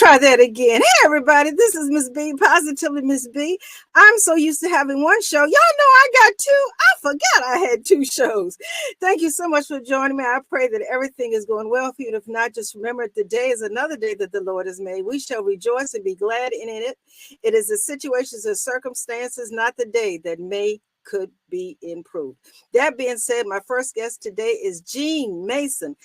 try that again. Hey, everybody, this is Miss B, positively Miss B. I'm so used to having one show. Y'all know I got two. I forgot I had two shows. Thank you so much for joining me. I pray that everything is going well for you. If not, just remember today is another day that the Lord has made. We shall rejoice and be glad in it. It is the situations and circumstances, not the day that could be improved. That being said, my first guest today is Jean Mason.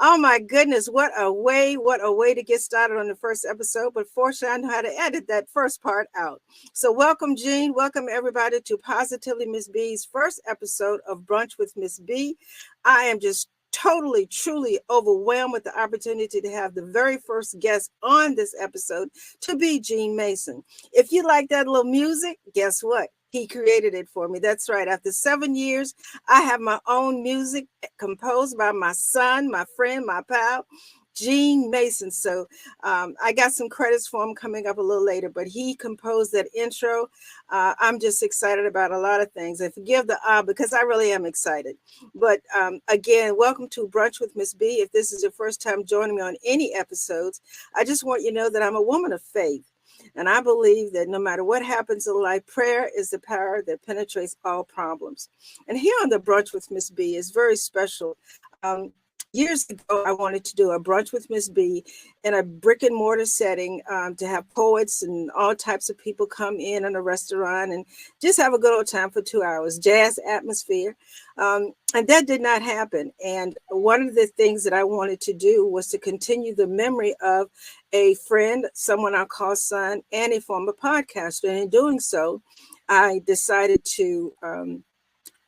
Oh my goodness, what a way to get started on the first episode. But fortunately, I know how to edit that first part out. So welcome, Jean. Welcome everybody to Positively Ms. B's first episode of Brunch with Ms. B. I am just totally, truly overwhelmed with the opportunity to have the very first guest on this episode to be Jean Mason. If you like that little music, guess what? He created it for me. That's right. After 7 years, I have my own music composed by my son, my friend, my pal, Jean Mason. So I got some credits for him coming up a little later, but he composed that intro. I'm just excited about a lot of things. And forgive the because I really am excited. But again, welcome to Brunch with Ms. B. If this is your first time joining me on any episodes, I just want you to know that I'm a woman of faith. And I believe that no matter what happens in life, prayer is the power that penetrates all problems. And here on the Brunch with Ms. B is very special. Years ago, I wanted to do a brunch with Ms. B in a brick and mortar setting to have poets and all types of people come in a restaurant and just have a good old time for 2 hours, jazz atmosphere. And that did not happen. And one of the things that I wanted to do was to continue the memory of a friend, someone I call son, and a former podcaster. And in doing so, I decided to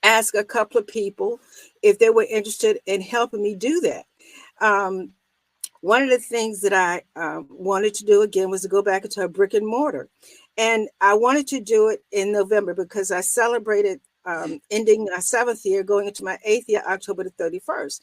ask a couple of people if they were interested in helping me do that. One of the things that I wanted to do again was to go back into a brick and mortar. And I wanted to do it in November because I celebrated ending my 7th year, going into my 8th year, October the 31st.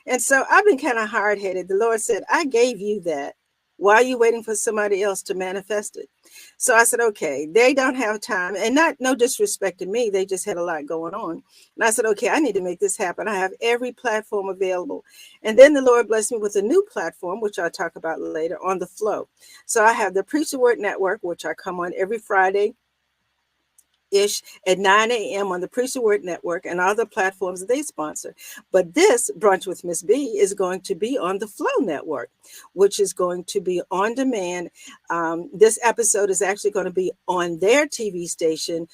And so I've been kind of hard-headed. The Lord said, I gave you that. Why are you waiting for somebody else to manifest it? So I said, okay, they don't have time. And no disrespect to me. They just had a lot going on. And I said, okay, I need to make this happen. I have every platform available. And then the Lord blessed me with a new platform, which I'll talk about later, on the Flow. So I have the Preach the Word Network, which I come on every Friday at 9 a.m. on the Preach the Word Network and other platforms that they sponsor. But this Brunch with Ms. B is going to be on the Flow Network, which is going to be on demand. This episode is actually going to be on their TV station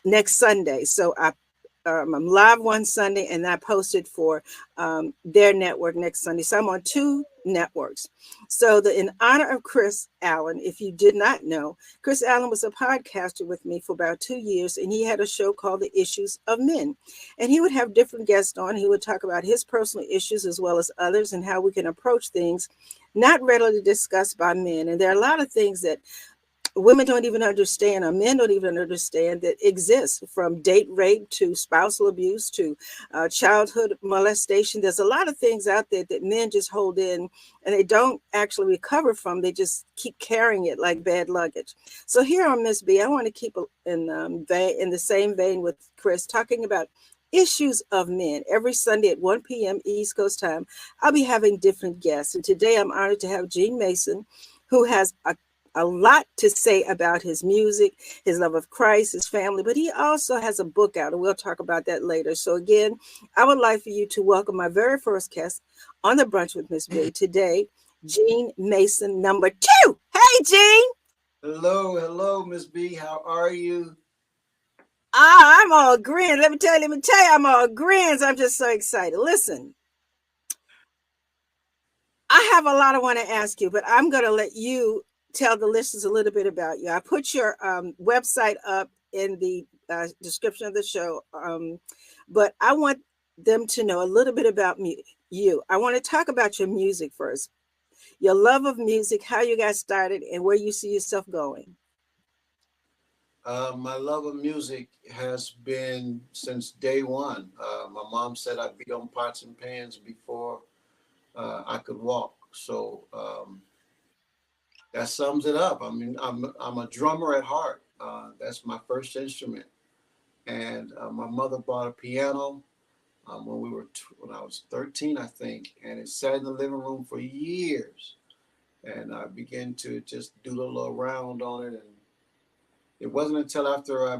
next Sunday. So I'm live one Sunday and I posted for their network next Sunday. So I'm on 2 networks. So in honor of Chris Allen, if you did not know, Chris Allen was a podcaster with me for about 2 years, and he had a show called The Issues of Men. And he would have different guests on. He would talk about his personal issues as well as others and how we can approach things not readily discussed by men. And there are a lot of things that women don't even understand, or men don't even understand, that exists, from date rape to spousal abuse to childhood molestation. There's a lot of things out there that men just hold in and they don't actually recover from. They just keep carrying it like bad luggage. So here on Ms. B, I want to keep in the same vein with Chris, talking about issues of men. Every Sunday at 1 p.m. East Coast time, I'll be having different guests. And today I'm honored to have Jean Mason, who has a lot to say about his music, his love of Christ, his family, but he also has a book out, and we'll talk about that later. So again, I would like for you to welcome my very first guest on the Brunch with Ms. B today, Jean Mason, number 2. Hey, Jean. Hello, Ms. B. How are you? I'm all grins. Let me tell you, I'm all grins. I'm just so excited. Listen, I have a lot I want to ask you, but I'm going to let you tell the listeners a little bit about you. I put your website up in the description of the show, but I want them to know a little bit about you. I want to talk about your music first, your love of music, how you got started, and where you see yourself going. My love of music has been since day one. My mom said I'd be on pots and pans before I could walk. So that sums it up. I mean, I'm a drummer at heart. That's my first instrument, and my mother bought a piano when I was 13, I think, and it sat in the living room for years. and I began to just do a little around on it. And it wasn't until after I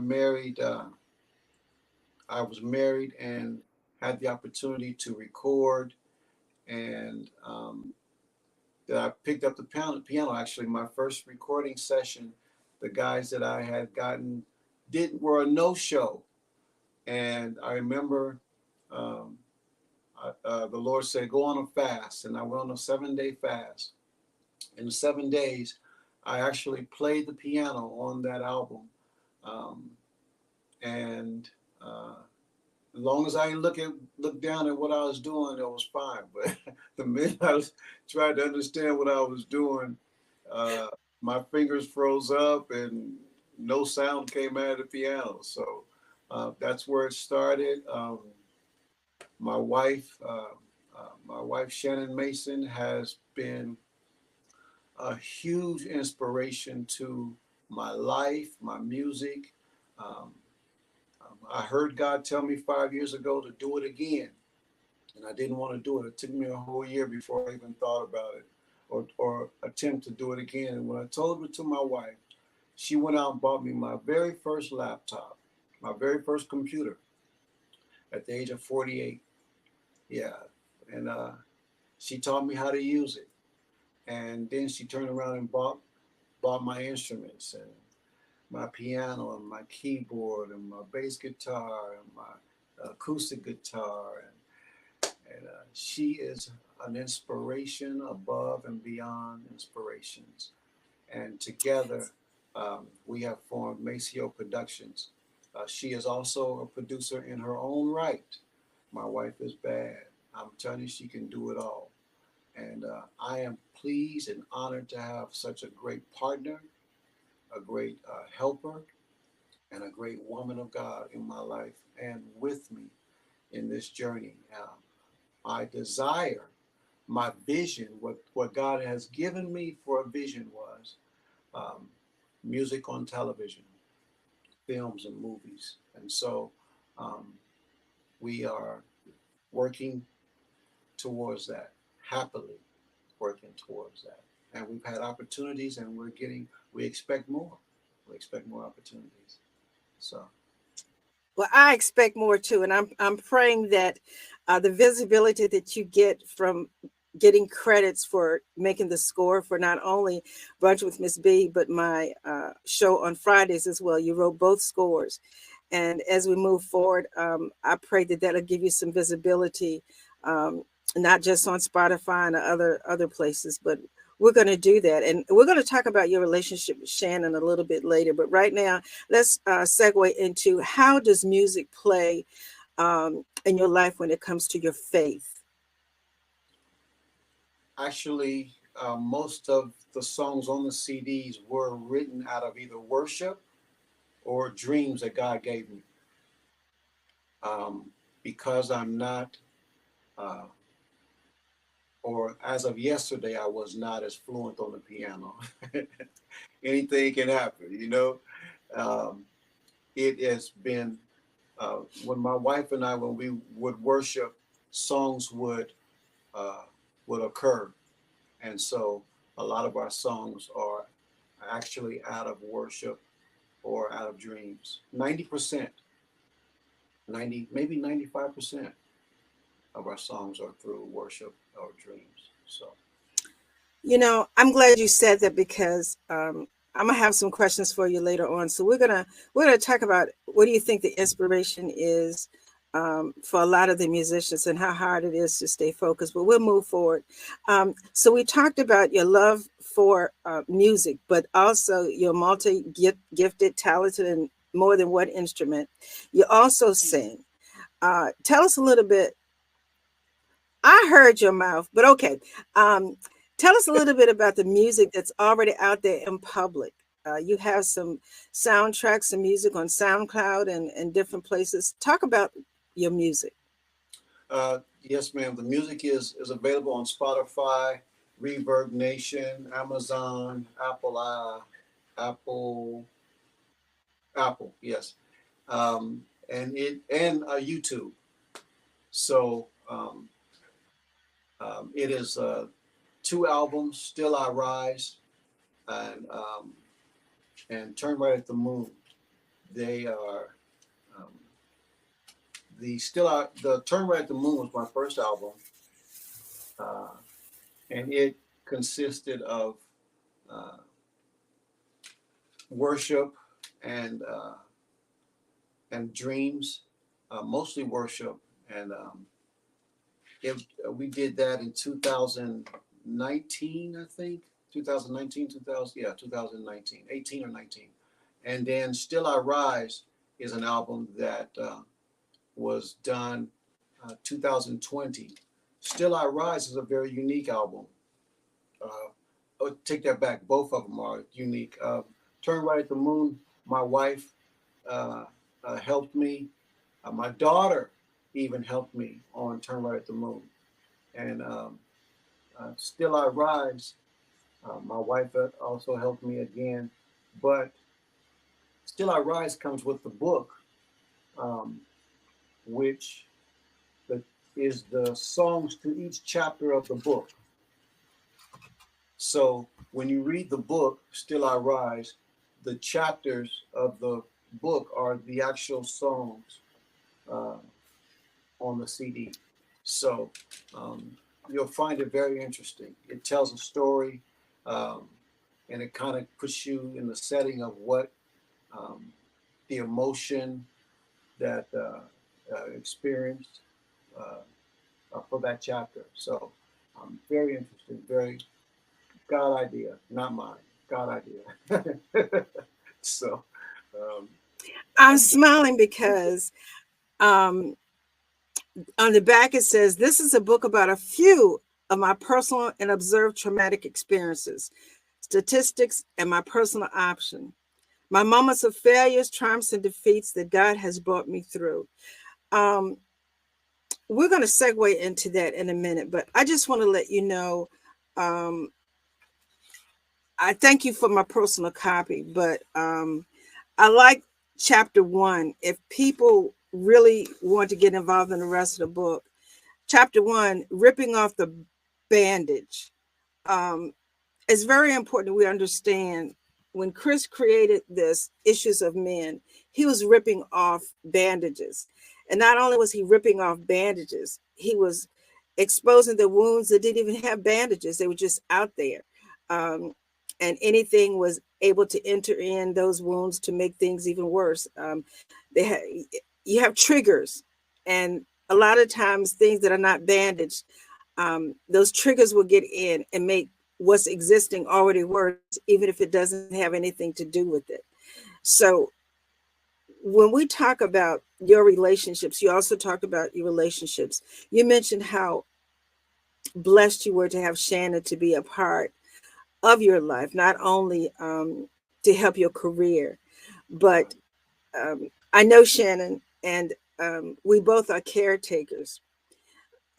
was married and had the opportunity to record, and that I picked up the piano. Actually, my first recording session, the guys that I had gotten didn't were a no show, and I remember um, the Lord said, "Go on a fast," and I went on a 7 day fast. In 7 days, I actually played the piano on that album, um, and as long as I didn't look down at what I was doing, it was fine. But the minute I was trying to understand what I was doing, uh, my fingers froze up and no sound came out of the piano. So that's where it started. My wife, my wife Shannon Mason, has been a huge inspiration to my life, my music. Um, I heard God tell me 5 years ago to do it again, and I didn't want to do it. It took me a whole year before I even thought about it or attempt to do it again. And when I told it to my wife, she went out and bought me my very first laptop, my very first computer at the age of 48. Yeah. And she taught me how to use it. And then she turned around and bought my instruments and my piano and my keyboard and my bass guitar and my acoustic guitar. And she is an inspiration above and beyond inspirations. And together, we have formed Maceo Productions. She is also a producer in her own right. My wife is bad. I'm telling you, she can do it all. And I am pleased and honored to have such a great partner, a great helper, and a great woman of God in my life and with me in this journey. I desire my vision, what God has given me for a vision was um, music on television, films and movies. And so um, we are working towards that, happily working towards that. And we've had opportunities and we expect more. We expect more opportunities. So Well, I expect more too, and I'm praying that the visibility that you get from getting credits for making the score for not only Brunch with Miss B, but my show on Fridays as well. You wrote both scores, and as we move forward, I pray that that'll give you some visibility, um, not just on Spotify and other places, but we're going to do that, and we're going to talk about your relationship with Shannon a little bit later. But right now, let's segue into how does music play in your life when it comes to your faith? actually, most of the songs on the CDs were written out of either worship or dreams that God gave me. Um, because I'm not, uh, or as of yesterday, I was not as fluent on the piano. Anything can happen, you know. Um, it has been when my wife and I, when we would worship, songs uh, would occur, and so a lot of our songs are actually out of worship or out of dreams. 90%, 90 maybe 95% of our songs are through worship or dreams. So You know, I'm glad you said that because I'm gonna have some questions for you later on. So we're gonna talk about what do you think the inspiration is for a lot of the musicians and how hard it is to stay focused. But we'll move forward. So we talked about your love for music, but also you're multi-gifted, talented in more than one instrument. You also sing. Tell us a little bit. I heard your mouth, but okay. Um, Tell us a little bit about the music that's already out there in public. You have some soundtracks and music on SoundCloud and different places. Talk about your music. yes, ma'am. The music is available on Spotify, Reverb Nation, Amazon, Apple, Apple. Yes, and YouTube. So it is. two albums, Still I Rise and Turn Right at the Moon. They are um, the Turn Right at the Moon was my first album, uh, and it consisted of uh, worship and dreams, mostly worship, and it, we did that in 2019, I think. 2019, 2000, yeah, 2019, 18 or 19. And then Still I Rise is an album that was done 2020. Still I Rise is a very unique album. Take that back. Both of them are unique. Turn Right at the Moon, my wife uh, helped me. My daughter even helped me on Turn Right at the Moon. And Still I Rise, my wife also helped me again. But Still I Rise comes with the book, um, which the, is the songs to each chapter of the book. So when you read the book, Still I Rise, the chapters of the book are the actual songs uh, on the CD. So you'll find it very interesting. It tells a story, um, and it kind of puts you in the setting of what um, the emotion that experienced for that chapter. So very interesting, very God idea, not mine. God idea. So um, I'm smiling because um, on the back it says, "This is a book about a few of my personal and observed traumatic experiences, statistics, and my personal option. My moments of failures, triumphs, and defeats that God has brought me through." Um, we're going to segue into that in a minute, but I just want to let you know, um, I thank you for my personal copy, but I like chapter one. If people really want to get involved in the rest of the book, chapter one, ripping off the bandage. Um, it's very important we understand when Chris created this Issues of Men, he was ripping off bandages. And not only was he ripping off bandages, he was exposing the wounds that didn't even have bandages, they were just out there. Um, and anything was able to enter in those wounds to make things even worse. You have triggers, and a lot of times things that are not bandaged, those triggers will get in and make what's existing already worse, even if it doesn't have anything to do with it. So when we talk about your relationships, you also talked about your relationships. You mentioned how blessed you were to have Shannon to be a part of your life, not only to help your career, but I know Shannon, and we both are caretakers.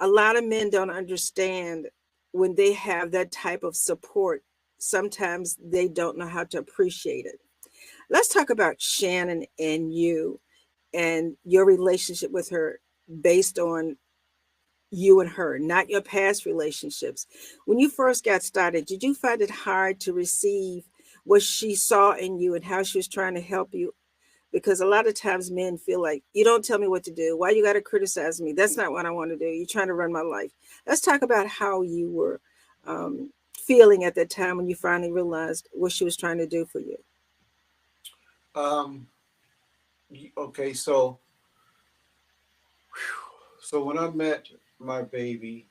A lot of men don't understand when they have that type of support. Sometimes they don't know how to appreciate it. Let's talk about Shannon and you and your relationship with her based on you and her, not your past relationships. When you first got started, did you find it hard to receive what she saw in you and how she was trying to help you? Because a lot of times men feel like, you don't tell me what to do. Why you got to criticize me? That's not what I want to do. You're trying to run my life. Let's talk about how you were feeling at that time when you finally realized what she was trying to do for you. um, okay, so when I met my baby,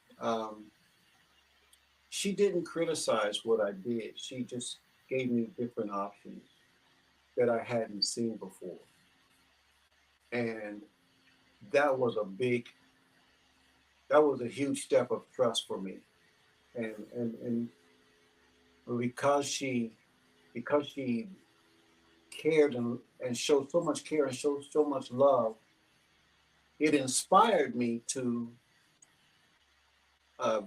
she didn't criticize what I did. She just gave me different options that I hadn't seen before, and that was a big, that was a huge step of trust for me. And because she cared and showed so much care and showed so much love, it inspired me to uh,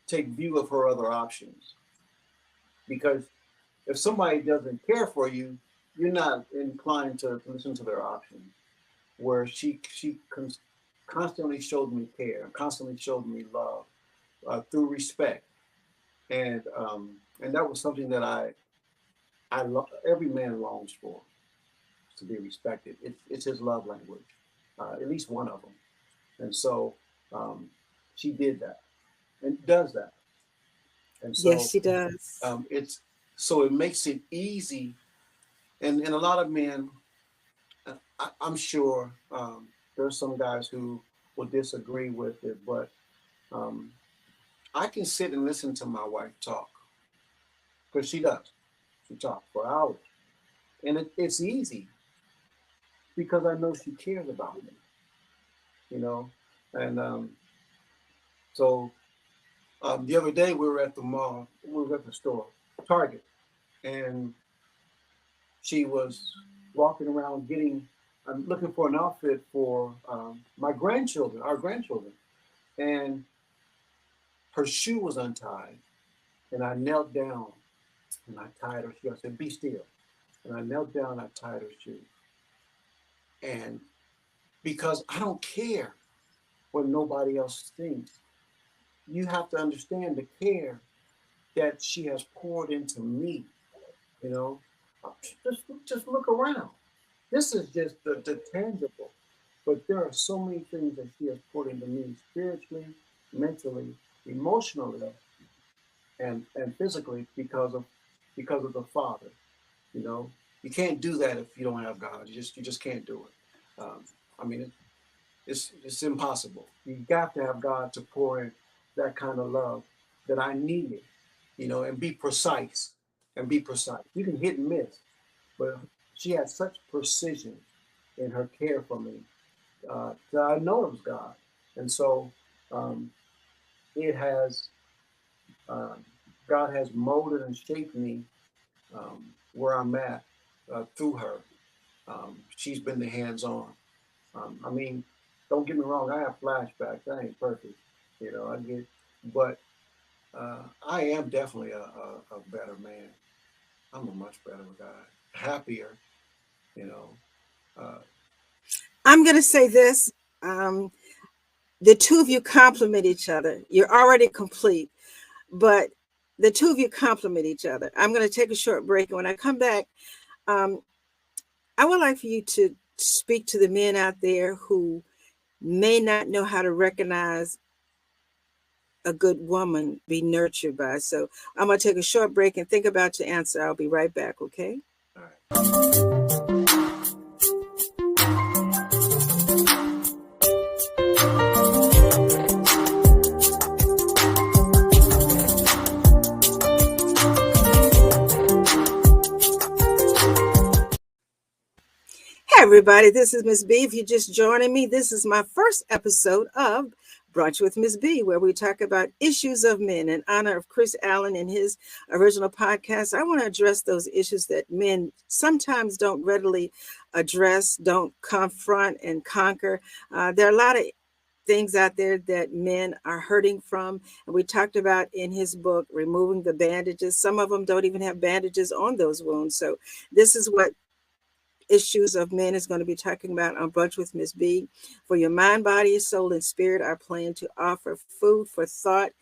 take view of her other options. Because if somebody doesn't care for you, you're not inclined to listen to their options. Where she constantly showed me care, constantly showed me love through respect. And that was something that every man longs for, to be respected. It's his love language, at least one of them. And so um, she did that and does that. And Yes, so she does. it's so it makes it easy. And a lot of men, I'm sure there's some guys who will disagree with it, but um, I can sit and listen to my wife talk because she does. She talks for hours, and it's easy because I know she cares about me, you know. And so the other day we were at the mall, we were at the store, Target, and she was walking around getting, I'm looking for an outfit for my grandchildren, our grandchildren, and her shoe was untied, and I knelt down and I tied her shoe. I said, "Be still," and I knelt down, and I tied her shoe, and because I don't care what nobody else thinks, you have to understand the care that she has poured into me. You know, just look around. This is just the tangible, but there are so many things that she has poured into me spiritually, mentally, emotionally, and physically because of the Father. You know, you can't do that if you don't have God. You just can't do it. I mean, it's impossible. You got to have God to pour in that kind of love that I needed. You know, and be precise and be precise. You can hit and miss, but she had such precision in her care for me that I know it was God. And so um, it has, um, God has molded and shaped me where I'm at through her. She's been the hands on. I mean, don't get me wrong, I have flashbacks. I ain't perfect. You know, but I am definitely a better man. I'm a much better guy, happier, you know. Uh, I'm going to say this. Um, the two of you complement each other. You're already complete, but the two of you complement each other. I'm going to take a short break. And when I come back, um, I would like for you to speak to the men out there who may not know how to recognize a good woman be nurtured by. So I'm going to take a short break and think about your answer. I'll be right back, okay? all right. Hey, everybody, this is Ms. B. If you're just joining me, this is my first episode of Brunch with Ms. B, where we talk about issues of men. In honor of Chris Allen and his original podcast, I want to address those issues that men sometimes don't readily address, don't confront and conquer. There are a lot of things out there that men are hurting from. And we talked about in his book, Removing the Bandages. Some of them don't even have bandages on those wounds. So this is what issues of men is going to be talking about on Brunch with Ms. B. For your mind, body, soul, and spirit, I plan to offer food for thought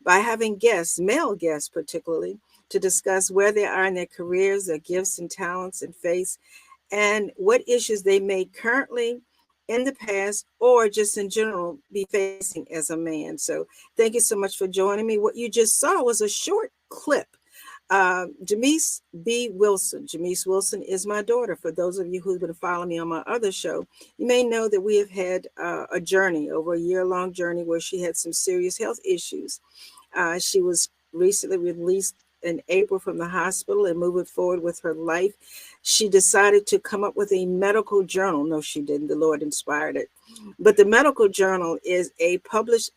by having guests, male guests particularly, to discuss where they are in their careers, their gifts and talents and faiths, and what issues they may currently in the past or just in general be facing as a man. So thank you so much for joining me. What you just saw was a short clip. Jamise B. Wilson. Jamise Wilson is my daughter. For those of you who've been following me on my other show, you may know that we have had a journey, over a year-long journey, where she had some serious health issues. She was recently released in April from the hospital and moving forward with her life. She decided to come up with a medical journal. No, she didn't. The Lord inspired it. But the medical journal is a published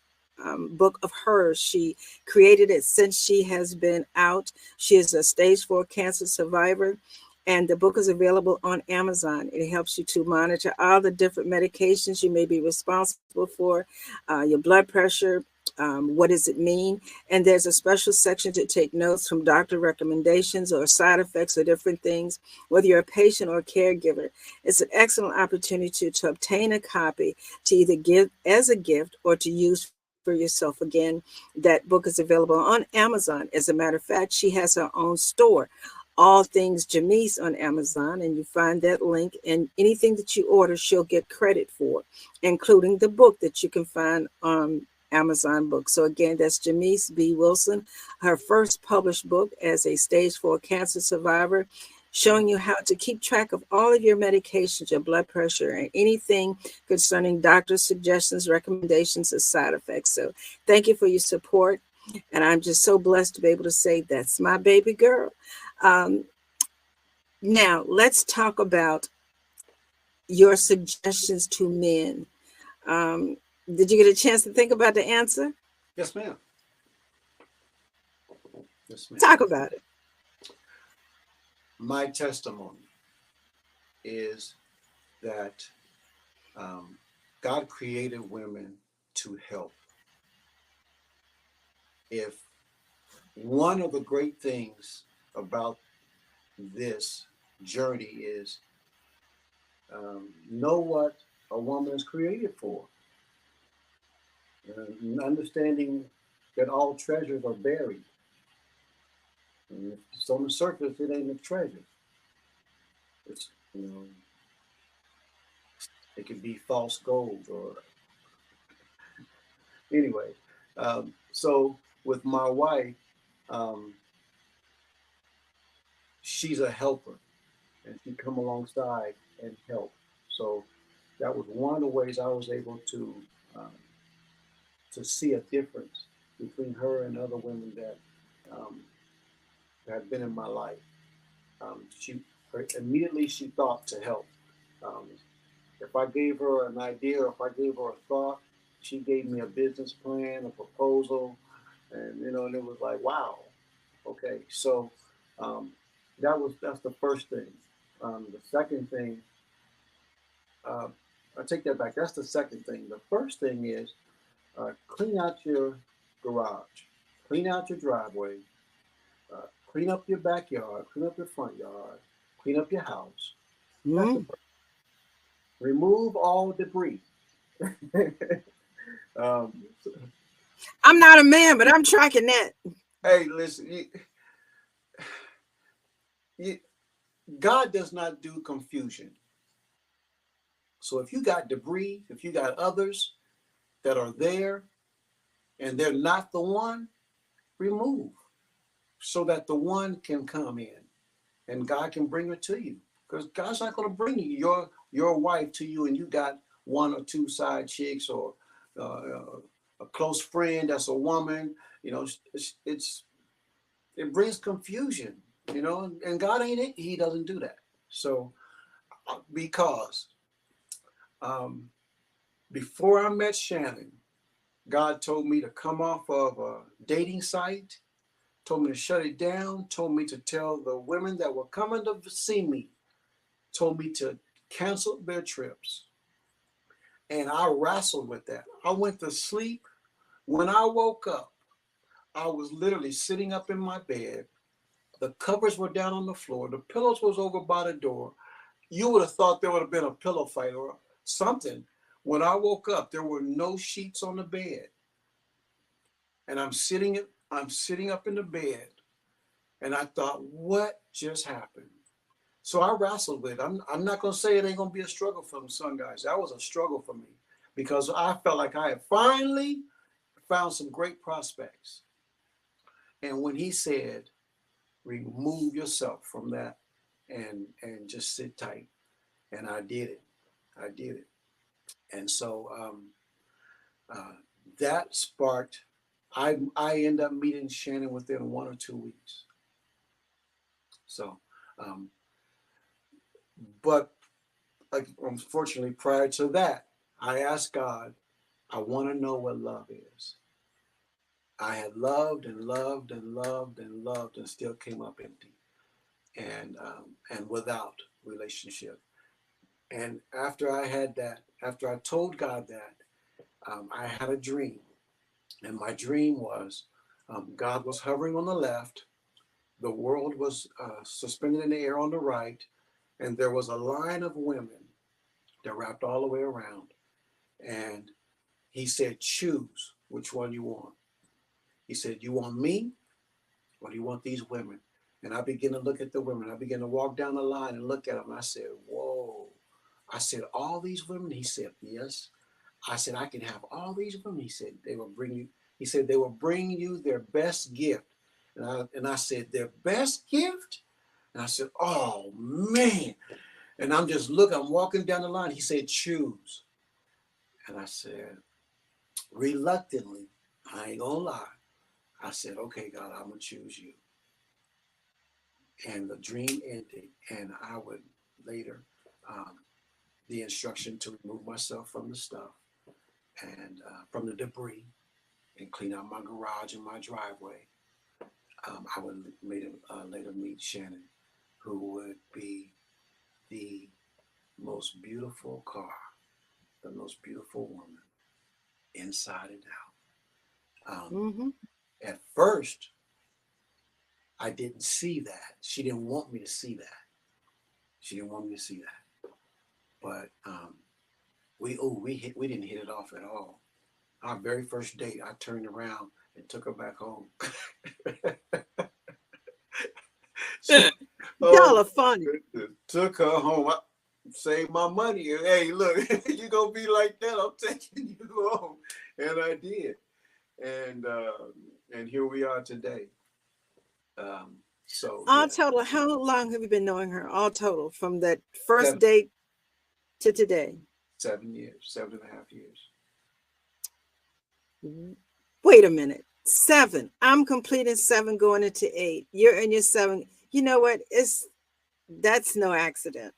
book of hers. She created it since she has been out. She is a stage 4 cancer survivor, and the book is available on Amazon. It helps you to monitor all the different medications you may be responsible for, your blood pressure, what does it mean? And there's a special section to take notes from doctor recommendations or side effects or different things, whether you're a patient or a caregiver. It's an excellent opportunity to obtain a copy to either give as a gift or to use for Yourself. Again, that book is available on Amazon. As a matter of fact, she has her own store, All Things Jamise, on Amazon, and you find that link. And anything that you order, she'll get credit for, including the book that you can find on Amazon Books. So again, that's Jamise B. Wilson, her first published book as a stage 4 cancer survivor, showing you how to keep track of all of your medications, your blood pressure, and anything concerning doctor's suggestions, recommendations, or side effects. So thank you for your support. And I'm just so blessed to be able to say that's my baby girl. Um, Now, let's talk about your suggestions to men. Um, did you get a chance to think about the answer? Yes, ma'am. Yes, ma'am. Talk about it. My testimony is that God created women to help. If one of the great things about this journey is know what a woman is created for, understanding that all treasures are buried. And if it's on the surface, it ain't a treasure. It's, it could be false gold or anyway. So with my wife, um, she's a helper, and she come alongside and help. So that was one of the ways I was able um, to see a difference between her and other women um, that had been in my life. Immediately she thought to help. Um, if I gave her an idea, or if I gave her a thought, she gave me a business plan, a proposal, and it was like, wow, okay. So um, that's the first thing. The second thing, uh, I take that back. That's the second thing. The first thing is clean out your garage, clean out your driveway, clean up your backyard, clean up your front yard, clean up your house. That's the Mm. first. Remove all debris. um, I'm not a man, but I'm tracking that. hey, listen, you, God does not do confusion. So if you got debris, if you got others that are there and they're not the one, remove so that the one can come in and God can bring her to you. Because God's not going to bring your wife to you and you got one or two side chicks or a close friend that's a woman. It brings confusion. And God ain't it. He doesn't do that. So because um, before I met Shannon, God told me to come off of a dating site, told me to shut it down, told me to tell the women that were coming to see me, told me to cancel their trips. And I wrestled with that. I went to sleep. When I woke up, I was literally sitting up in my bed. The covers were down on the floor. The pillows was over by the door. You would have thought there would have been a pillow fight or something. When I woke up, there were no sheets on the bed. And I'm sitting up in the bed, and I thought, what just happened? So I wrestled with it. I'm not going to say it ain't going to be a struggle for some guys. That was a struggle for me because I felt like I had finally found some great prospects. And when he said, remove yourself from that and just sit tight, and I did it. I did it. And so uh, that sparked. I end up meeting Shannon within 1 or 2 weeks. So, um, but like, unfortunately, prior to that, I asked God, I want to know what love is. I had loved and loved and loved and loved and still came up empty and without relationship. And after I told God that, I had a dream. And my dream was God was hovering on the left, the world was suspended in the air on the right, and there was a line of women that wrapped all the way around. And he said, choose which one you want? He said, you want me or do you want these women? And I began to look at the women. I began to walk down the line and look at them. And I said, whoa. I said, all these women? He said, yes. I said, I can have all these women. He said, they will bring you. He said, they will bring you their best gift. And I said, their best gift? And I said, oh, man. And I'm just looking, I'm walking down the line. He said, choose. And I said, reluctantly, I ain't gonna lie. I said, okay, God, I'm gonna choose you. And the dream ended. And I would later, the instruction to remove myself from the stuff and from the debris and clean out my garage and my driveway. I would later meet Shannon, who would be the most beautiful car, the most beautiful woman, inside and out. At first, I didn't see that. She didn't want me to see that. She didn't want me to see that. But we didn't hit it off at all. Our very first date, I turned around and took her back home. Y'all are funny. Took her home. I saved my money. Hey, look, you gonna be like that? I'm taking you home, and I did. And here we are today. So All yeah. total, how long have you been knowing her? All total, from that first date to today? 7 years, 7.5 years. Wait a minute. 7. I'm completing 7, going into 8. You're in your 7. You know what? That's no accident.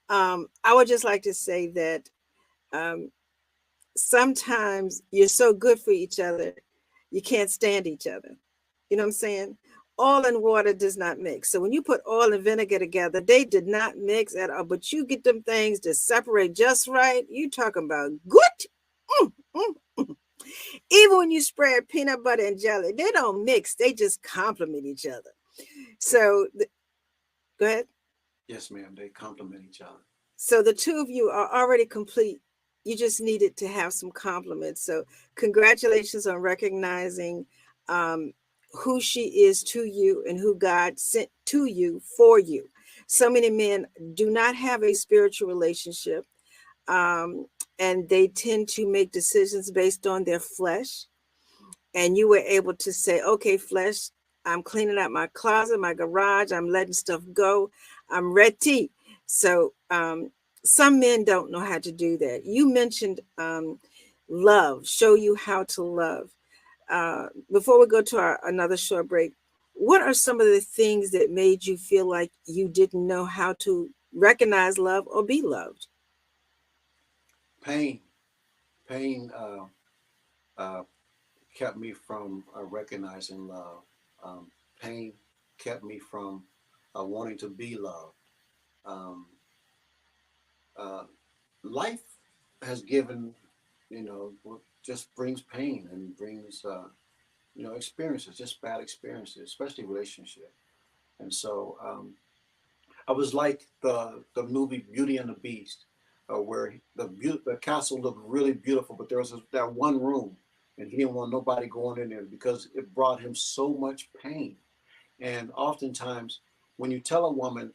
I would just like to say that sometimes you're so good for each other, you can't stand each other. You know what I'm saying? Oil and water does not mix. So when you put oil and vinegar together, they did not mix at all. But you get them things to separate just right. You talking about good. Even when you spread peanut butter and jelly, they don't mix. They just complement each other. So go ahead. Yes, ma'am. They complement each other. So the two of you are already complete. You just needed to have some compliments. So congratulations on recognizing who she is to you and who God sent to you for you. So many men do not have a spiritual relationship, and they tend to make decisions based on their flesh. And you were able to say, okay, flesh, I'm cleaning out my closet, my garage, I'm letting stuff go, I'm ready. So some men don't know how to do that. You mentioned love, show you how to love. Before we go to another short break, what are some of the things that made you feel like you didn't know how to recognize love or be loved? Pain kept me from recognizing love. Pain kept me from wanting to be loved. Um, Life has given, just brings pain and brings, experiences, just bad experiences, especially relationship. And so I was like the movie Beauty and the Beast, where the castle looked really beautiful, but there was that one room, and he didn't want nobody going in there because it brought him so much pain. And oftentimes, when you tell a woman,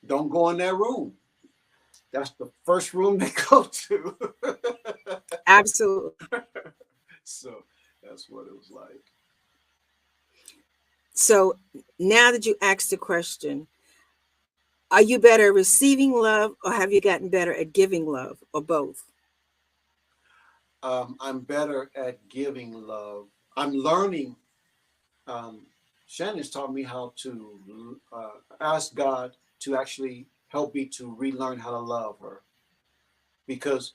don't go in that room, that's the first room they go to. Absolutely. So that's what it was like. So now that you asked the question, are you better at receiving love or have you gotten better at giving love, or both? I'm better at giving love. I'm learning. Shannon's taught me how to ask God to actually help me to relearn how to love her. Because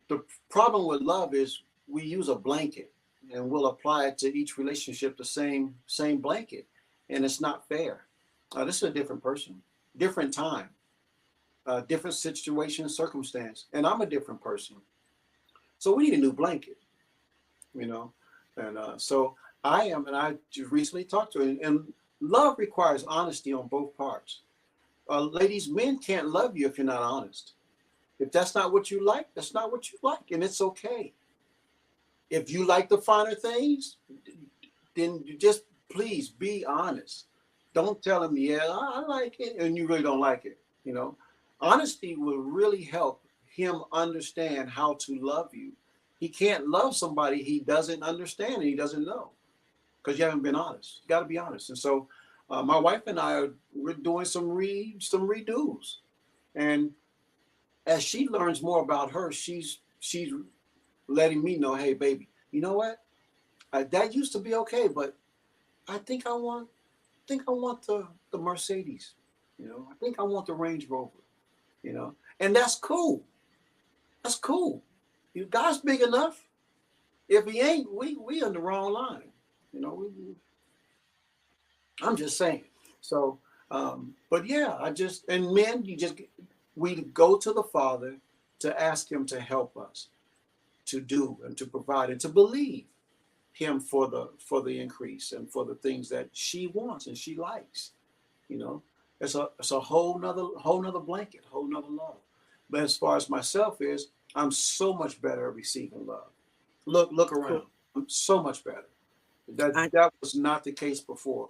the problem with love is we use a blanket and we'll apply it to each relationship, the same blanket. And it's not fair. This is a different person, different time, different situation, circumstance. And I'm a different person. So we need a new blanket, And so I am, and I just recently talked to her, and love requires honesty on both parts. Ladies, men can't love you if you're not honest. If that's not what you like, that's not what you like, and it's okay. If you like the finer things, then you just please be honest. Don't tell him, yeah, I like it, and you really don't like it. You know, honesty will really help him understand how to love you. He can't love somebody he doesn't understand and he doesn't know because you haven't been honest. You got to be honest. And so, my wife and I we're doing some redos, and as she learns more about her, she's letting me know, hey, baby, you know what? That used to be okay, but I think I want the Mercedes. You know, I think I want the Range Rover. You know, and that's cool. That's cool. You God's big enough. If he ain't, we on the wrong line. You know, I'm just saying. So, but yeah, I just and men, we go to the Father to ask Him to help us to do and to provide and to believe Him for the increase and for the things that she wants and she likes. You know, it's a whole nother blanket, whole nother love. But as far as myself is, I'm so much better at receiving love. Look around. Cool. I'm so much better. I, That was not the case before,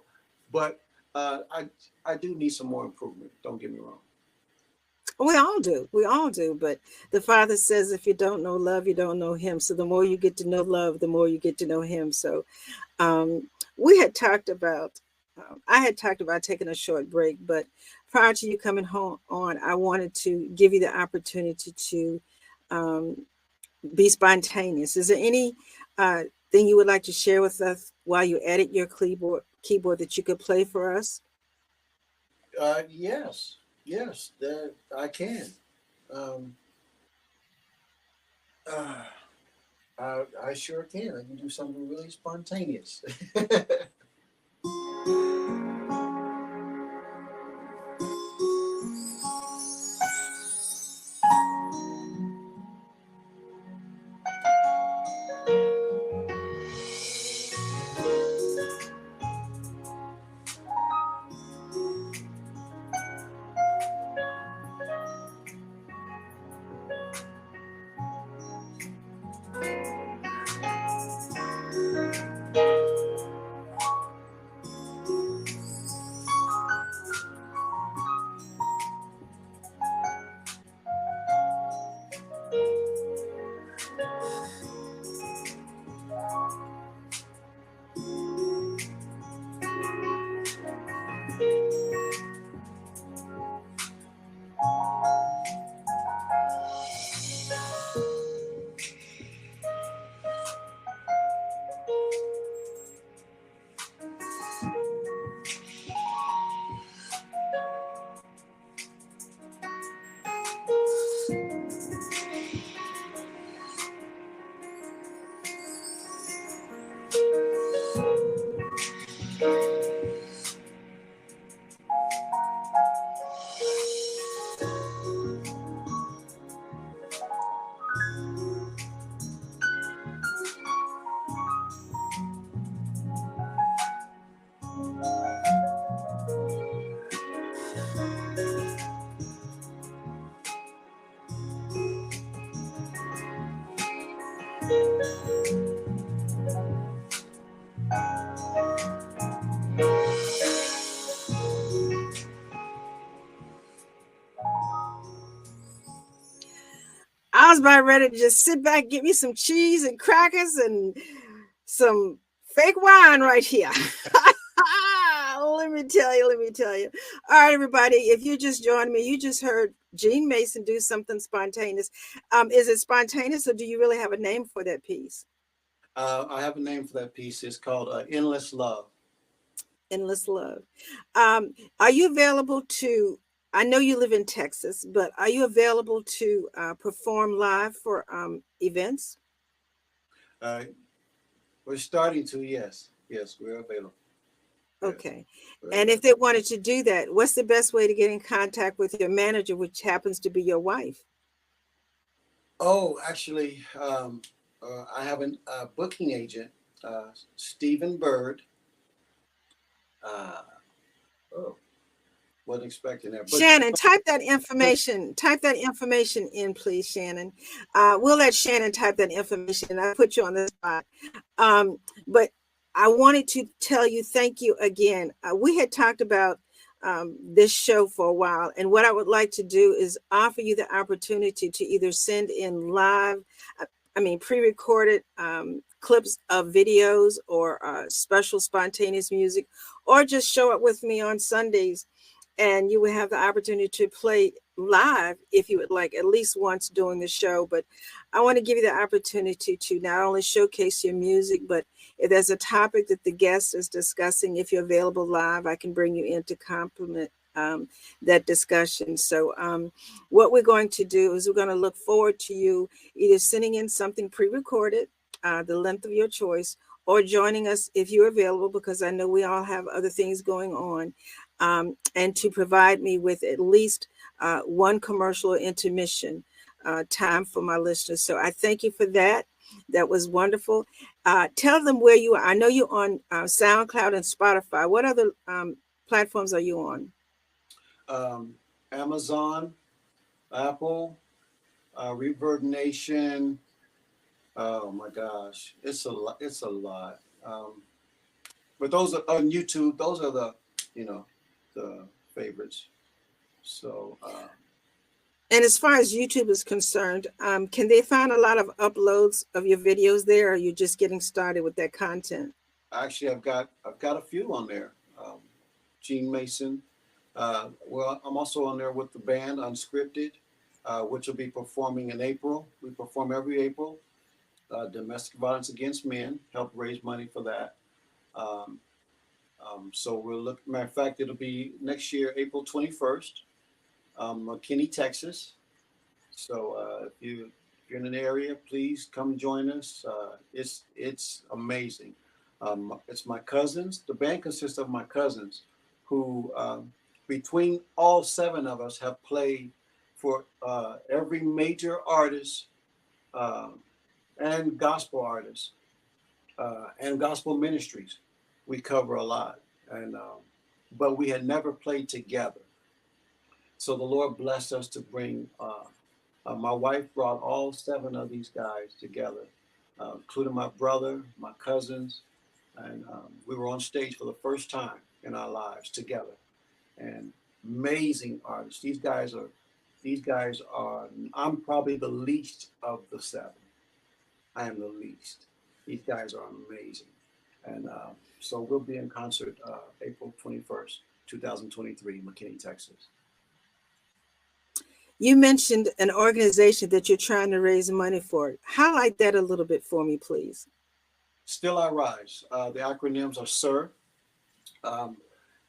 but I do need some more improvement. Don't get me wrong. we all do. We all do. But the Father says, if you don't know love, you don't know Him. So the more you get to know love, the more you get to know Him. So um, we had talked about, I had talked about taking a short break, but prior to you coming home on, I wanted to give you the opportunity to um, be spontaneous. Is there any thing you would like to share with us while you edit your keyboard that you could play for us? Yes, yes, that I can. Um, uh, I sure can. I can do something really spontaneous. I was about ready to just sit back, get me some cheese and crackers and some fake wine right here. Let me tell you, let me tell you. All right, everybody, if you just joined me, you just heard Gene Mason do something spontaneous. Is it spontaneous or do you really have a name for that piece? I have a name for that piece. It's called "Endless Love." Endless Love. Are you available to? I know you live in Texas, but are you available to perform live for events? Uh, we're starting to. Yes, yes, we're available. Yes, Okay. we're And if available. they wanted to do that, what's the best way to get in contact with your manager, which happens to be your wife? Oh, actually, I have a booking agent, Stephen Bird. Uh, oh, Wasn't expecting that. But Shannon, type that information in, please, Shannon. We'll let Shannon type that information. I put you on the spot. But I wanted to tell you thank you again. We had talked about this show for a while, and what I would like to do is offer you the opportunity to either send in live, pre-recorded clips of videos or special spontaneous music, or just show up with me on Sundays, and you will have the opportunity to play live if you would like, at least once during the show. But I want to give you the opportunity to not only showcase your music, but if there's a topic that the guest is discussing, if you're available live, I can bring you in to complement that discussion. So what we're going to do is we're going to look forward to you either sending in something pre-recorded, the length of your choice, or joining us if you're available, because I know we all have other things going on, and to provide me with at least one commercial or intermission time for my listeners. So I thank you for that. That was wonderful. Tell them where you are. I know you're on SoundCloud and Spotify. What other platforms are you on? Amazon, Apple, Reverb Nation. Oh my gosh, it's a lot. It's a lot. But those are on YouTube. Those are the favorites. So. And as far as YouTube is concerned, can they find a lot of uploads of your videos there, or are you just getting started with that content? Actually, I've got a few on there. Gene Mason. Well, I'm also on there with the band Unscripted, which will be performing in April. We perform every April. Domestic violence against men. Help raise money for that. So we'll look. Matter of fact, it'll be next year, April 21st, McKinney, Texas. So if you're in an area, please come join us. It's amazing. It's my cousins. The band consists of my cousins, who between all 7 of us have played for every major artist and gospel artists and gospel ministries. We cover a lot, and but we had never played together. So the Lord blessed us to bring. My wife brought all 7 of these guys together, including my brother, my cousins, and we were on stage for the first time in our lives together. And amazing artists. These guys are. I'm probably the least of the 7. I am the least. These guys are amazing, and so we'll be in concert April 21st, 2023, McKinney, Texas. You mentioned an organization that you're trying to raise money for. Highlight that a little bit for me, please. Still I Rise. The acronyms are SIR.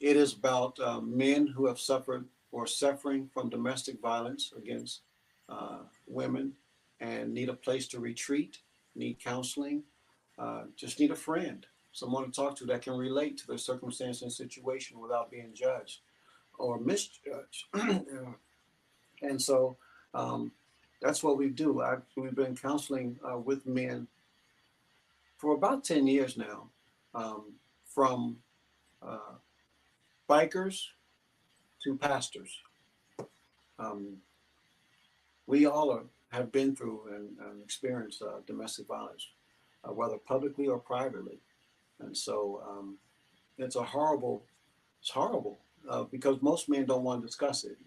It is about men who have suffered or suffering from domestic violence against women and need a place to retreat, need counseling, just need a friend, someone to talk to that can relate to their circumstance and situation without being judged or misjudged. And so that's what we do. We've been counseling with men for about 10 years now, from bikers to pastors. We all have been through and experienced domestic violence, whether publicly or privately. And so it's horrible because most men don't want to discuss it.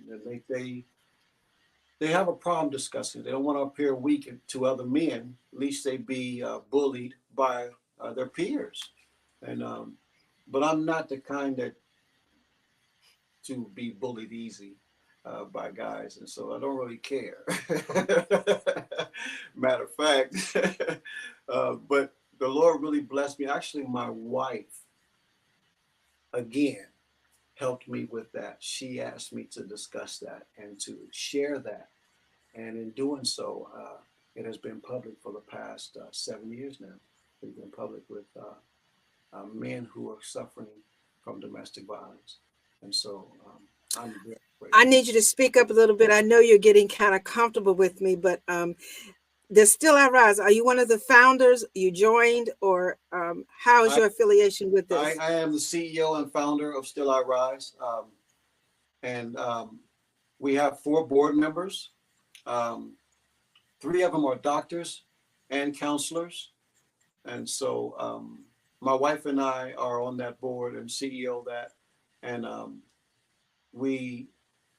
They have a problem discussing it. They don't want to appear weak to other men. At least they be bullied by their peers. And but I'm not the kind that to be bullied easy by guys, and so I don't really care. Matter of fact, but the Lord really blessed me. Actually, my wife again helped me with that. She asked me to discuss that and to share that, and in doing so, it has been public for the past 7 years now. It's been public with men who are suffering from domestic violence, and so I'm very grateful. I need you to speak up a little bit. I know you're getting kind of comfortable with me, but there's Still I Rise. Are you one of the founders? You joined, or how is your affiliation with this? I am the CEO and founder of Still I Rise. And we have 4 board members. Um, 3 of them are doctors and counselors. And so my wife and I are on that board and CEO of that. And we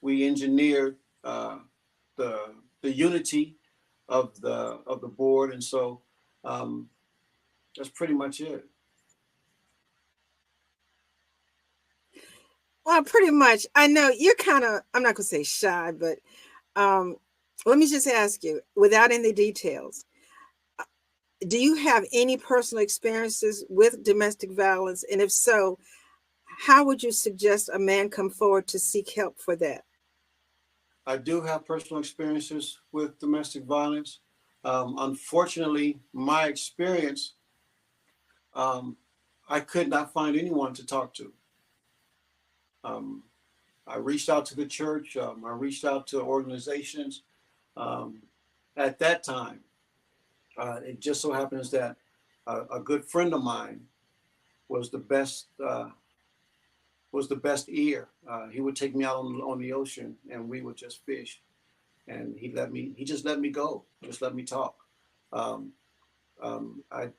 we engineered the the unity of the board. And so um, that's pretty much it. Well, pretty much. I know you're kind of, I'm not going to say shy, but um, let me just ask you, without any details, do you have any personal experiences with domestic violence? And if so, how would you suggest a man come forward to seek help for that? I do have personal experiences with domestic violence. Unfortunately, my experience, um, I could not find anyone to talk to. Um, I reached out to the church. I reached out to organizations. Um, at that time, it just so happens that a good friend of mine was the best was the best ear. He would take me out on the ocean, and we would just fish. And he just let me go, just let me talk. Um, I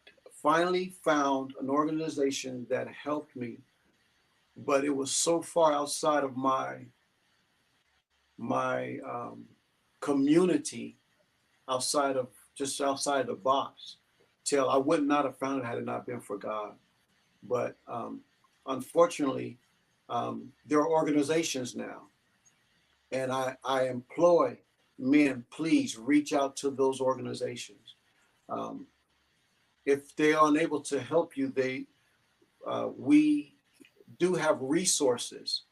finally found an organization that helped me, but it was so far outside of my community, outside of just outside the box, till I would not have found it had it not been for God. But unfortunately, there are organizations now, and I employ men, please reach out to those organizations. Um, if they are unable to help you, we do have resources.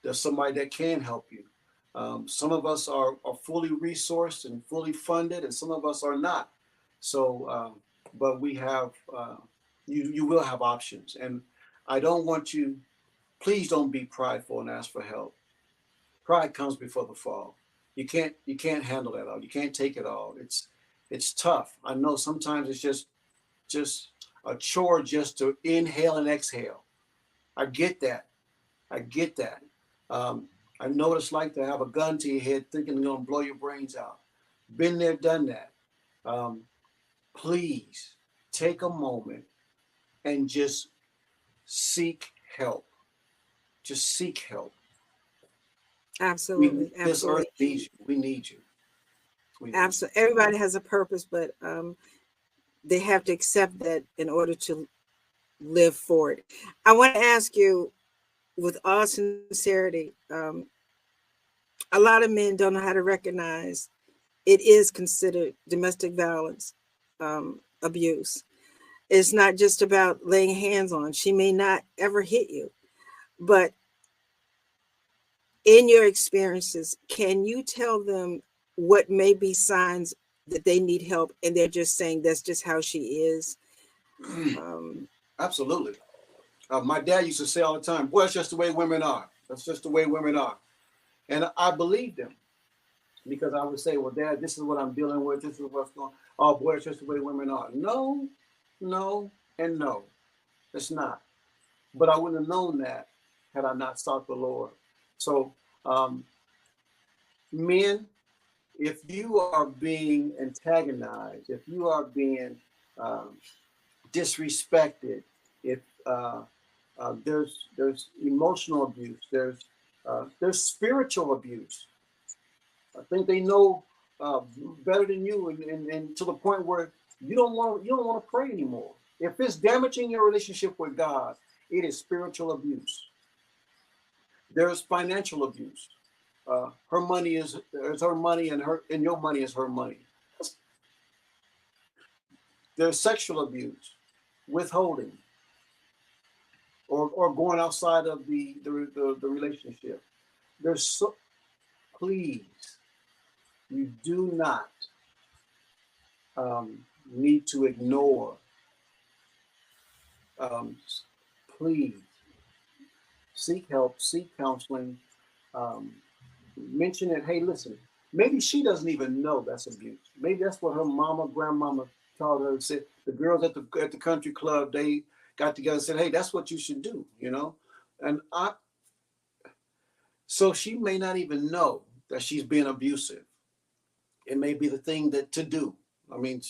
There's somebody that can help you. Some of us are fully resourced and fully funded, and some of us are not. So, but we have, you will have options. And I don't want you, please don't be prideful and ask for help. Pride comes before the fall. You can't handle that all. You can't take it all. It's tough. I know sometimes it's just a chore just to inhale and exhale. I get that. I get that. Um, I know what it's like to have a gun to your head thinking it's going to blow your brains out. Been there, done that. Um, please take a moment and just seek help. Just seek help. Absolutely, This earth absolutely, needs you. We need you. We need you. absolutely. Everybody has a purpose, but they have to accept that in order to live for it. I want to ask you, with all sincerity, a lot of men don't know how to recognize it is considered domestic violence, abuse. It's not just about laying hands on. She may not ever hit you, but in your experiences, can you tell them what may be signs that they need help and they're just saying that's just how she is? Um, Absolutely. My dad used to say all the time, "Boy, that's just the way women are. That's just the way women are." And I believed him because I would say, "Well, Dad, this is what I'm dealing with. This is what's going on. Oh, boy, it's just the way women are." No, no, and no, it's not. But I wouldn't have known that had I not sought the Lord. So, um, men, if you are being antagonized, if you are being um, disrespected, if there's emotional abuse, there's spiritual abuse. I think they know uh, better than you, and to the point where you don't want to pray anymore. If it's damaging your relationship with God, it is spiritual abuse. There's financial abuse. Her money is her money, and your money is her money. There's sexual abuse, withholding, or going outside of the relationship. There's so please, you do not need to ignore. Um, please seek help, seek counseling. Um, Mention it. Hey, listen. Maybe she doesn't even know that's abuse. Maybe that's what her mama, grandmama taught her. Said the girls at the country club, they got together and said, "Hey, that's what you should do." And So she may not even know that she's being abusive. It may be the thing that to do. I mean,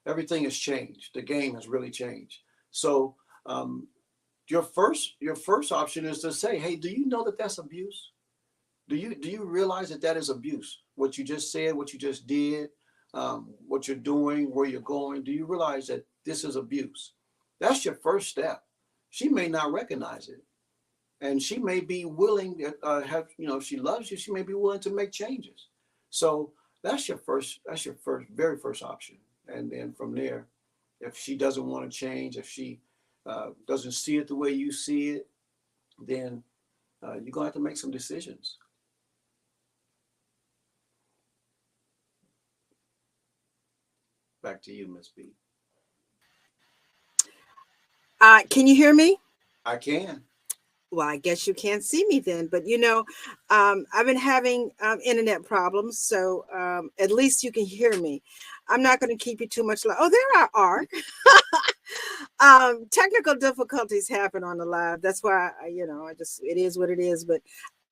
everything has changed. The game has really changed. So um, your first option is to say, hey, do you know that that's abuse? Do you realize that that is abuse? What you just said, what you just did, what you're doing, where you're going. Do you realize that this is abuse? That's your first step. She may not recognize it, and she may be willing. Have if she loves you, she may be willing to make changes. So that's your first. That's your very first option. And then from there, if she doesn't want to change, if she doesn't see it the way you see it, then you're gonna have to make some decisions. Back to you, Miss B. Can you hear me? I can. Well, I guess you can't see me then, but I've been having internet problems, so at least you can hear me. I'm not going to keep you too much. Oh, there I are. Technical difficulties happen on the live. That's why I just it is what it is. But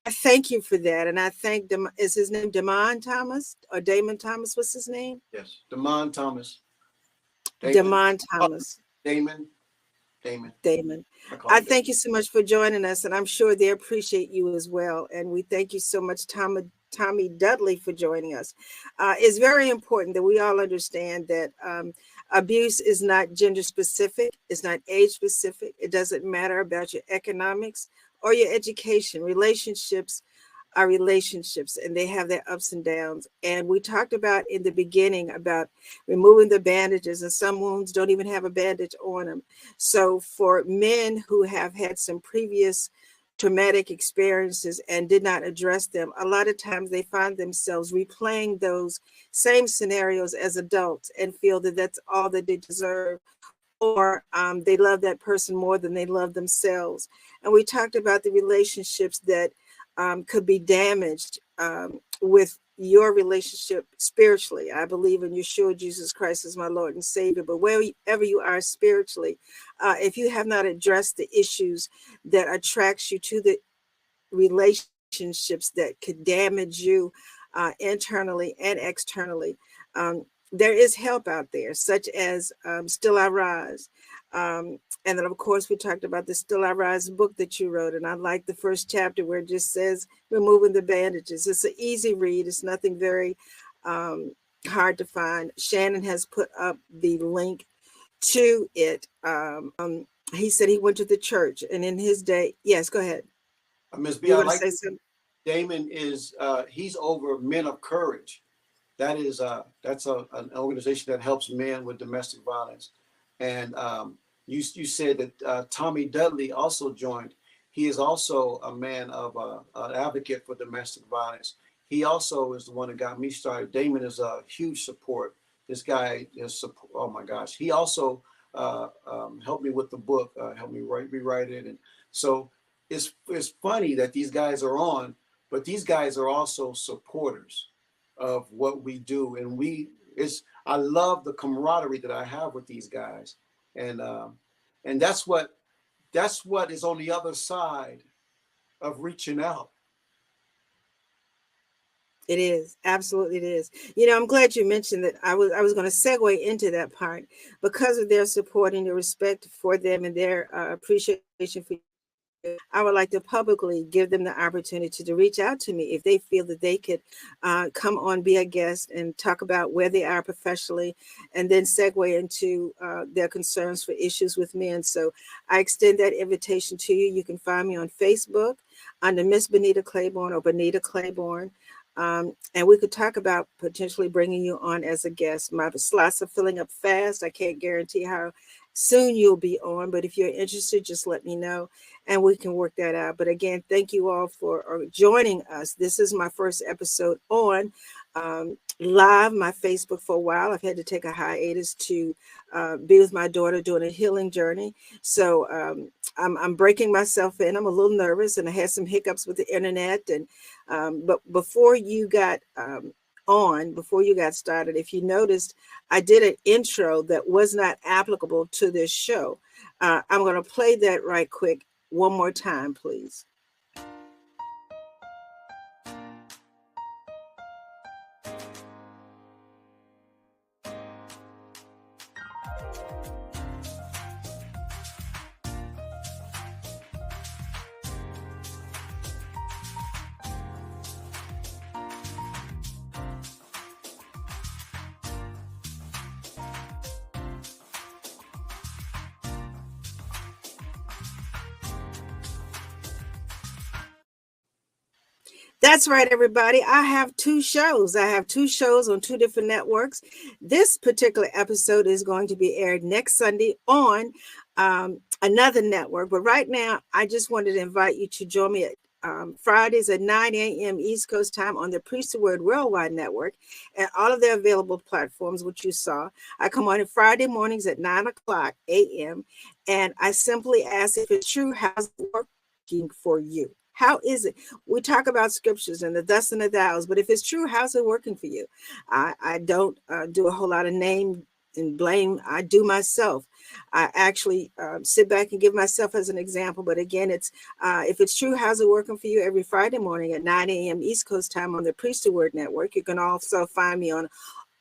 I thank you for that, and I thank them. Is his name Damon Thomas or Damon Thomas? What's his name? Yes. Damon Thomas. Damon. Damon Oh, Thomas. Damon. Damon. Damon. I call I him Damon. thank you so much for joining us, and I'm sure they appreciate you as well. And we thank you so much, Tommy Dudley, for joining us. It's very important that we all understand that abuse is not gender specific, it's not age specific. It doesn't matter about your economics or your education. Relationships are relationships, and they have their ups and downs. And we talked about in the beginning about removing the bandages, and some wounds don't even have a bandage on them. So for men who have had some previous traumatic experiences and did not address them, a lot of times they find themselves replaying those same scenarios as adults and feel that that's all that they deserve, or they love that person more than they love themselves. And we talked about the relationships that could be damaged with your relationship spiritually. I believe in Yeshua Jesus Christ as my Lord and Savior, but wherever you are spiritually, if you have not addressed the issues that attracts you to the relationships that could damage you internally and externally, there is help out there, such as Still I Rise. And then, of course, we talked about the Still I Rise book that you wrote. And I like the first chapter where it just says removing the bandages. It's an easy read. It's nothing very hard to find. Shannon has put up the link to it. He said he went to the church, and in his day, yes, go ahead. Ms. B, You I want to like say something? Damon is he's over Men of Courage. That's an organization that helps men with domestic violence. And you said that Tommy Dudley also joined. He is also a man of an advocate for domestic violence. He also is the one that got me started. Damon is a huge support. This guy is support. Oh my gosh. He also helped me with the book, helped me rewrite it. And so it's funny that these guys are on, but these guys are also supporters of what we do. And I love the camaraderie that I have with these guys. And that's what is on the other side of reaching out. It is. Absolutely it is. I'm glad you mentioned that. I was going to segue into that part because of their support and your respect for them and their appreciation for you. I would like to publicly give them the opportunity to reach out to me if they feel that they could come on, be a guest, and talk about where they are professionally, and then segue into their concerns for issues with men. So I extend that invitation to you. You can find me on Facebook under Miss Benita Claiborne or Benita Claiborne. And we could talk about potentially bringing you on as a guest. My slots are filling up fast. I can't guarantee how soon you'll be on, but if you're interested, just let me know and we can work that out. But again, thank you all for joining us. This is my first episode on live my Facebook for a while. I've had to take a hiatus to be with my daughter doing a healing journey. So I'm breaking myself in. I'm a little nervous and I had some hiccups with the internet. And but before you got before you got started, if you noticed, I did an intro that was not applicable to this show. I'm going to play that right quick one more time, please. That's right, everybody. I have two shows. I have two shows on two different networks. This particular episode is going to be aired next Sunday on another network. But right now, I just wanted to invite you to join me at Fridays at 9 a.m. East Coast time on the Priest of Word Worldwide Network and all of their available platforms, which you saw. I come on Friday mornings at 9 o'clock a.m. And I simply ask if it's true, how's it working for you? How is it? We talk about scriptures and the thus and the thous, but if it's true, how's it working for you? I don't do a whole lot of name and blame. I do myself. I actually sit back and give myself as an example. But again, it's if it's true, how's it working for you? Every Friday morning at 9 a.m. East Coast time on the Priesthood Word Network. You can also find me on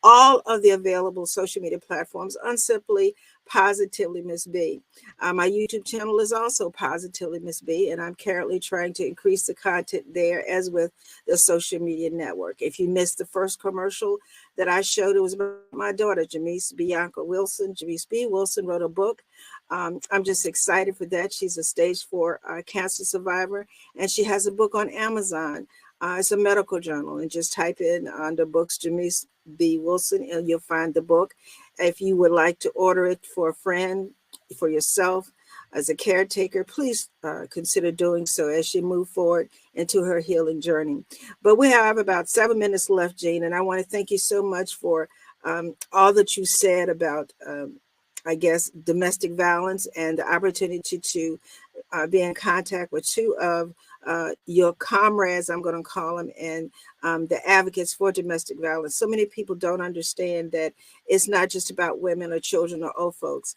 all of the available social media platforms on simply Positively Ms. B. My YouTube channel is also Positively Ms. B, and I'm currently trying to increase the content there as with the social media network. If you missed the first commercial that I showed, it was about my daughter, Jamise Bianca Wilson. Jamise B. Wilson wrote a book. I'm just excited for that. She's a stage 4 cancer survivor, and she has a book on Amazon. It's a medical journal, and just type in under books Jamise B. Wilson, and you'll find the book. If you would like to order it for a friend, for yourself, as a caretaker, please consider doing so as she moves forward into her healing journey. But we have about 7 minutes left, Jean, and I want to thank you so much for all that you said about, I guess, domestic violence and the opportunity to be in contact with two of your comrades, I'm going to call them, and the advocates for domestic violence. So many people don't understand that it's not just about women or children or old folks.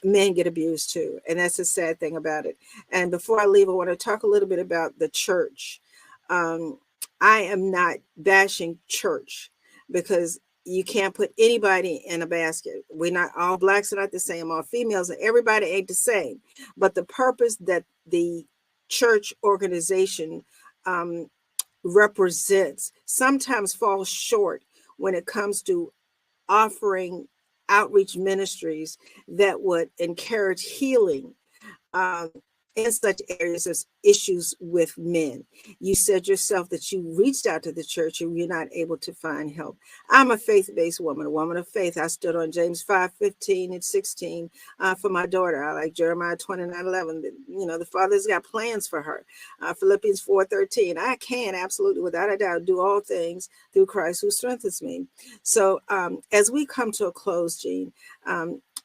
Men get abused too. And that's the sad thing about it. And before I leave, I want to talk a little bit about the church. I am not bashing church because you can't put anybody in a basket. We're not, all blacks are not the same, all females, and everybody ain't the same. But the purpose that the church organization represents sometimes falls short when it comes to offering outreach ministries that would encourage healing um, in such areas as issues with men. You said yourself that you reached out to the church and you're not able to find help. I'm a faith-based woman, a woman of faith. I stood on James 5:15 and 16 for my daughter. I like Jeremiah 29:11. You know, the Father's got plans for her. Philippians 4:13. I can absolutely, without a doubt, do all things through Christ who strengthens me. So as we come to a close, Jean,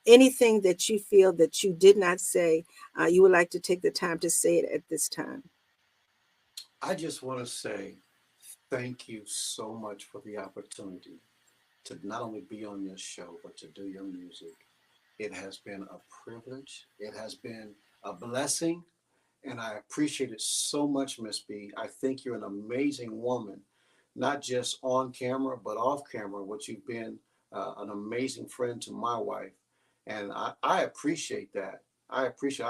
anything that you feel that you did not say, you would like to take the time to say it at this time. I just want to say thank you so much for the opportunity to not only be on your show, but to do your music. It has been a privilege. It has been a blessing. And I appreciate it so much, Miss B. I think you're an amazing woman, not just on camera, but off camera, which you've been an amazing friend to my wife. And I appreciate that. I appreciate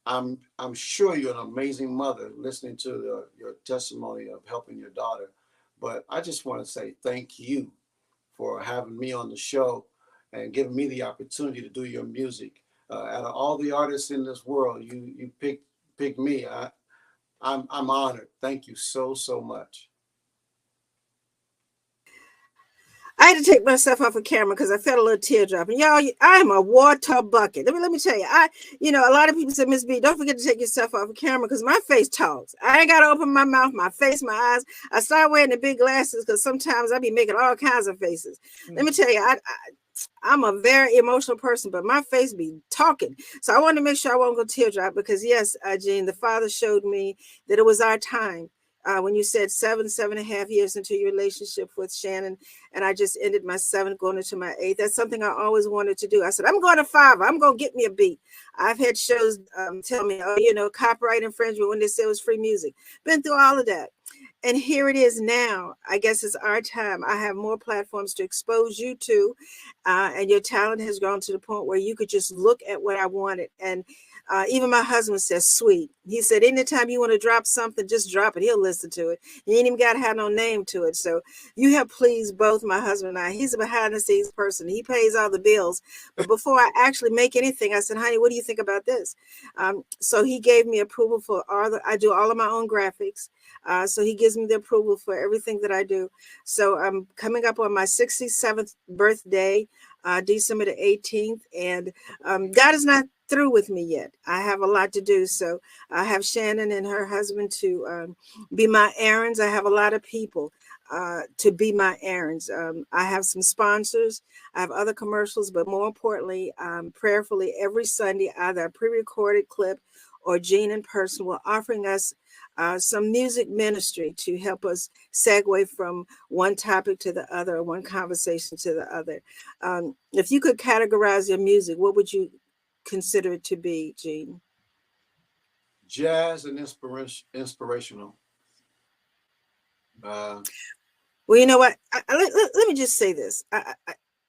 I'm sure you're an amazing mother listening to your testimony of helping your daughter. But I just want to say thank you for having me on the show and giving me the opportunity to do your music. Out of all the artists in this world, you picked me. I'm honored. Thank you so much. I had to take myself off of camera because I felt a little teardrop. And y'all, I am a water bucket. Let me tell you, a lot of people say, Miss B, don't forget to take yourself off of camera because my face talks. I ain't got to open my mouth, my face, my eyes. I start wearing the big glasses because sometimes I be making all kinds of faces. Let me tell you, I'm a very emotional person, but my face be talking. So I want to make sure I won't go teardrop because yes, Jean, the Father showed me that it was our time. When you said 7.5 years into your relationship with Shannon, and I just ended my 7th, going into my 8th. That's something I always wanted to do. I said, I'm going to 5. I'm going to get me a beat. I've had shows tell me, copyright infringement when they say it was free music. Been through all of that. And here it is now. I guess it's our time. I have more platforms to expose you to, and your talent has grown to the point where you could just look at what I wanted. And even my husband says, sweet. He said, anytime you want to drop something, just drop it. He'll listen to it. You ain't even got to have no name to it. So you have pleased both my husband and I. He's a behind the scenes person. He pays all the bills. But before I actually make anything, I said, honey, what do you think about this? So he gave me approval for I do all of my own graphics. So he gives me the approval for everything that I do. So I'm coming up on my 67th birthday, December the 18th. And God is not through with me yet. I have a lot to do. So I have Shannon and her husband to be my errands. I have a lot of people to be my errands. I have some sponsors. I have other commercials, but more importantly, prayerfully every Sunday, either a pre-recorded clip or Jean in person will offering us some music ministry to help us segue from one topic to the other, or one conversation to the other. If you could categorize your music, what would you consider it to be, Jean? Jazz and inspirational. Well, you know what? Let me just say this.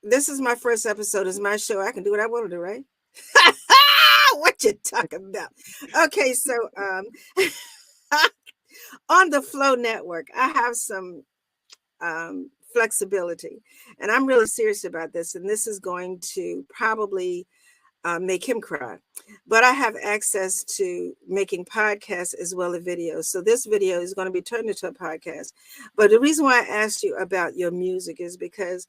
This is my first episode. It's my show. I can do what I want to do, right? What you talking about? Okay, so on the Flow Network, I have some flexibility, and I'm really serious about this. And this is going to probably make him cry. But I have access to making podcasts as well as videos. So this video is going to be turned into a podcast. But the reason why I asked you about your music is because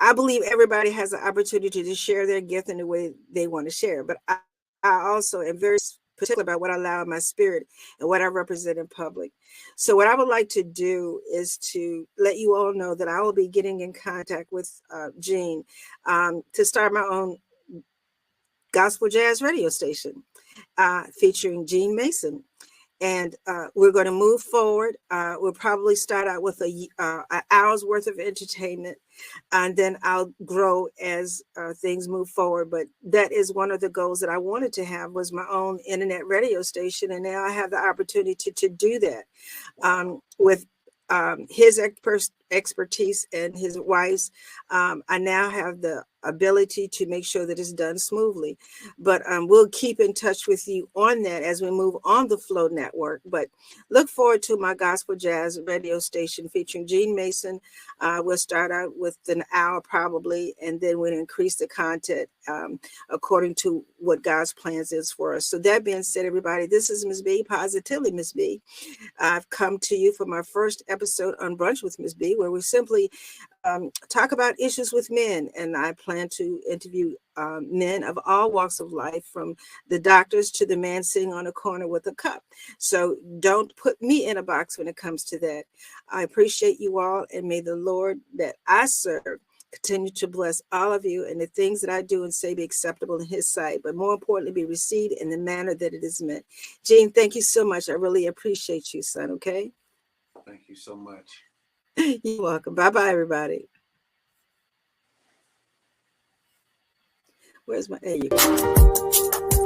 I believe everybody has an opportunity to share their gift in the way they want to share. But I also am very particular about what I allow in my spirit and what I represent in public. So what I would like to do is to let you all know that I will be getting in contact with Jean to start my own gospel jazz radio station featuring Jean Mason. And we're going to move forward. We'll probably start out with an hour's worth of entertainment, and then I'll grow as things move forward. But that is one of the goals that I wanted to have, was my own internet radio station. And now I have the opportunity to do that with his expertise and his wife's. I now have the ability to make sure that it's done smoothly. But we'll keep in touch with you on that as we move on the Flow Network. But look forward to my gospel jazz radio station featuring Jean Mason. We'll start out with an hour probably, and then we'll increase the content according to what God's plans is for us. So that being said, everybody, this is Ms.B, positively Ms.B. I've come to you for my first episode on Brunch with Ms.B, where we simply talk about issues with men. And I plan to interview men of all walks of life, from the doctors to the man sitting on a corner with a cup. So don't put me in a box when it comes to that. I appreciate you all, and may the Lord that I serve continue to bless all of you, and the things that I do and say be acceptable in his sight, but more importantly, be received in the manner that it is meant. Jean, thank you so much. I really appreciate you, son. Okay. Thank you so much. You're welcome. Bye-bye, everybody. Where's my, there you go.